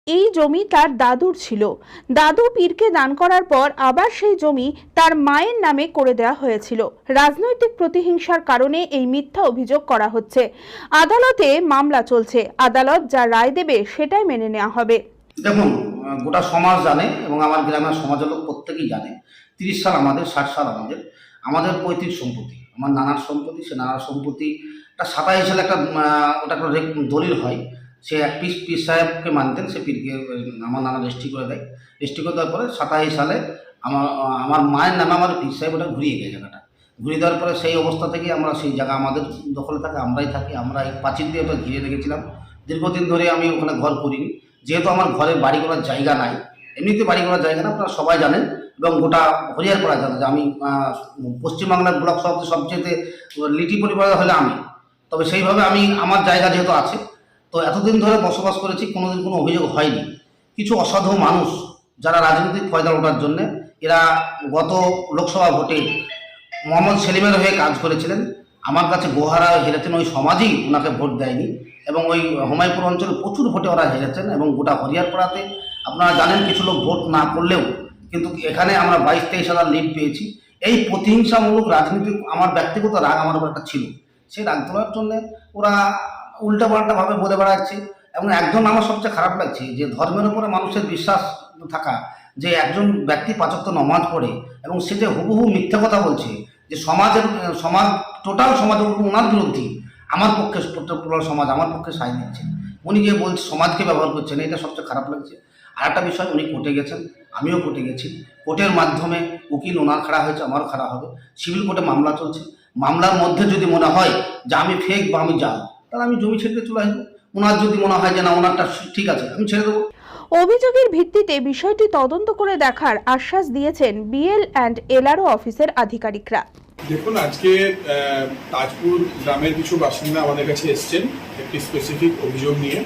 এই জমি তার দাদুর ছিল। দাদু পীরকে দান করার পর আবার সেই জমি তার মায়ের নামে করে দেওয়া হয়েছিল। রাজনৈতিক প্রতিহিংসার কারণে এই মিথ্যা অভিযোগ করা হচ্ছে। আদালতে মামলা চলছে, আদালত যা রায় দেবে সেটাই মেনে নেওয়া হবে। দেখুন, গোটা সমাজ জানে এবং আমার গ্রামের সমাজের লোক প্রত্যেকেই জানে 30 সাল আমাদের, 60 সাল আমাদের। আমাদের পৈতৃক সম্পত্তি, আমার নানার সম্পত্তি। সে নানার সম্পত্তি একটা 27 সালে একটা ওটা একটা দলিল হয়। সে এক পীর সাহেবকে মানতেন, সে পীরকে আমার নানা রেজিস্ট্রি করে দেয়। রেজিস্ট্রি করে দেওয়ার পরে 27 সালে আমার আমার মায়ের নামে আমার পীর সাহেব ওটা ঘুরিয়ে দেয়। জায়গাটা ঘুরিয়ে দেওয়ার পরে সেই অবস্থা থেকে আমরা সেই জায়গা আমাদের দখলে থাকে, আমরাই থাকি। আমরা এই প্রাচীর দিয়ে ওটা ঘিরে রেখেছিলাম। দীর্ঘদিন ধরে আমি ওখানে ঘর করিনি, যেহেতু আমার ঘরে বাড়ি করার জায়গা নাই। এমনিতে বাড়ি করার জায়গা না, আপনারা সবাই জানেন এবং গোটা হরিয়ারপাড়া জানে যে আমি পশ্চিমবাংলার ব্লক সভাপতি সবচেয়ে লিটি পরিবার হলে আমি। তবে সেইভাবে আমি আমার জায়গা যেহেতু আছে, তো এতদিন ধরে বসবাস করেছি, কোনোদিন কোনো অভিযোগ হয়নি। কিছু অসাধু মানুষ যারা রাজনৈতিক ফয়দা ওঠার জন্য, এরা গত লোকসভা ভোটে মোহাম্মদ সেলিমের হয়ে কাজ করেছিলেন। আমার কাছে গোহারা হেরেছেন, ওই সমাজই ওনাকে ভোট দেয়নি এবং ওই হুমায়ুনপুর অঞ্চলে প্রচুর ভোটে ওরা হেরেছেন। এবং গোটা হরিয়ারপাড়াতে আপনারা জানেন কিছু লোক ভোট না করলেও কিন্তু এখানে আমরা 22-23 হাজার লিড পেয়েছি। এই প্রতিহিংসামূলক রাজনীতি আমার ব্যক্তিগত রাগ আমার উপর একটা ছিল, সেই রাগ তোলার জন্যে ওরা উল্টাপাল্টাভাবে বলে বেড়াচ্ছে। এবং একজন আমার সবচেয়ে খারাপ লাগছে যে ধর্মের উপরে মানুষের বিশ্বাস থাকা, যে একজন ব্যক্তি 5 ওয়াক্ত নামাজ পড়ে এবং সে যে হুবহু মিথ্যা কথা বলছে যে সমাজ টোটাল সমাজ ওনার বিরুদ্ধে, আমার পক্ষে টোটাল সমাজ আমার পক্ষে সায় দিচ্ছে। উনি যে বলছে সমাজকে ব্যবহার করছেন, এটা সবচেয়ে খারাপ লাগছে। আর একটা বিষয়, উনি কোর্টে গেছেন, আমিও কোর্টে গেছি। কোর্টের মাধ্যমে উকিল ওনার খাড়া হয়েছে, আমারও খাড়া হবে। সিভিল কোর্টে মামলা চলছে। মামলার মধ্যে যদি মনে হয় যে আমি ফেক বা আমি জাল, তাহলে আমি জমি ছেড়ে চলে আসবো। ওনার যদি মনে হয় যে না ওনারটা ঠিক আছে, আমি ছেড়ে দেবো। অভিযোগের ভিত্তিতে বিষয়টি তদন্ত করে দেখার আশ্বাস দিয়েছেন BL&LRO অফিসের আধিকারিকরা। দেখুন, আজকে তাজপুর গ্রামের কিছু বাসিন্দা আমাদের কাছে এসছেন একটি স্পেসিফিক অভিযোগ নিয়ে।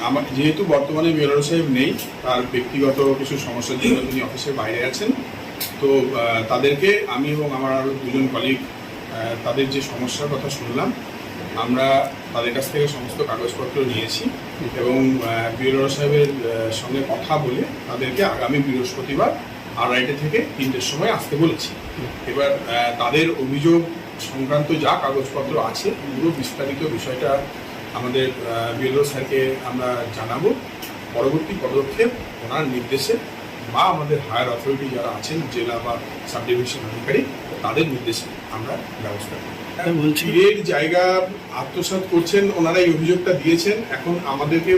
আমার যেহেতু বর্তমানে BLRO সাহেব নেই, তার ব্যক্তিগত কিছু সমস্যার জন্য তিনি অফিসের বাইরে আছেন, তো তাদেরকে আমি এবং আমার আরও দুজন কলিগ তাদের যে সমস্যার কথা শুনলাম, আমরা তাদের কাছ থেকে সমস্ত কাগজপত্র নিয়েছি এবং BLRO সাহেবের সঙ্গে কথা বলে তাদেরকে আগামী বৃহস্পতিবার আড়াইটে থেকে 3টের সময় আসতে বলেছি। এবার তাদের অভিযোগ সংক্রান্ত যা কাগজপত্র আছে পুরো বিস্তারিত বিষয়টা আমাদের BLRO স্যারকে আমরা জানাবো। পরবর্তী পদক্ষেপ ওনার নির্দেশে বা আমাদের হায়ার অথরিটি যারা আছেন, জেলা বা সাব ডিভিশন আধিকারিক, তাদের নির্দেশে আমরা ব্যবস্থা করি। পীরের জায়গা আত্মসাৎ করছেন ওনারা, এই অভিযোগটা দিয়েছেন। এখন আমাদেরকে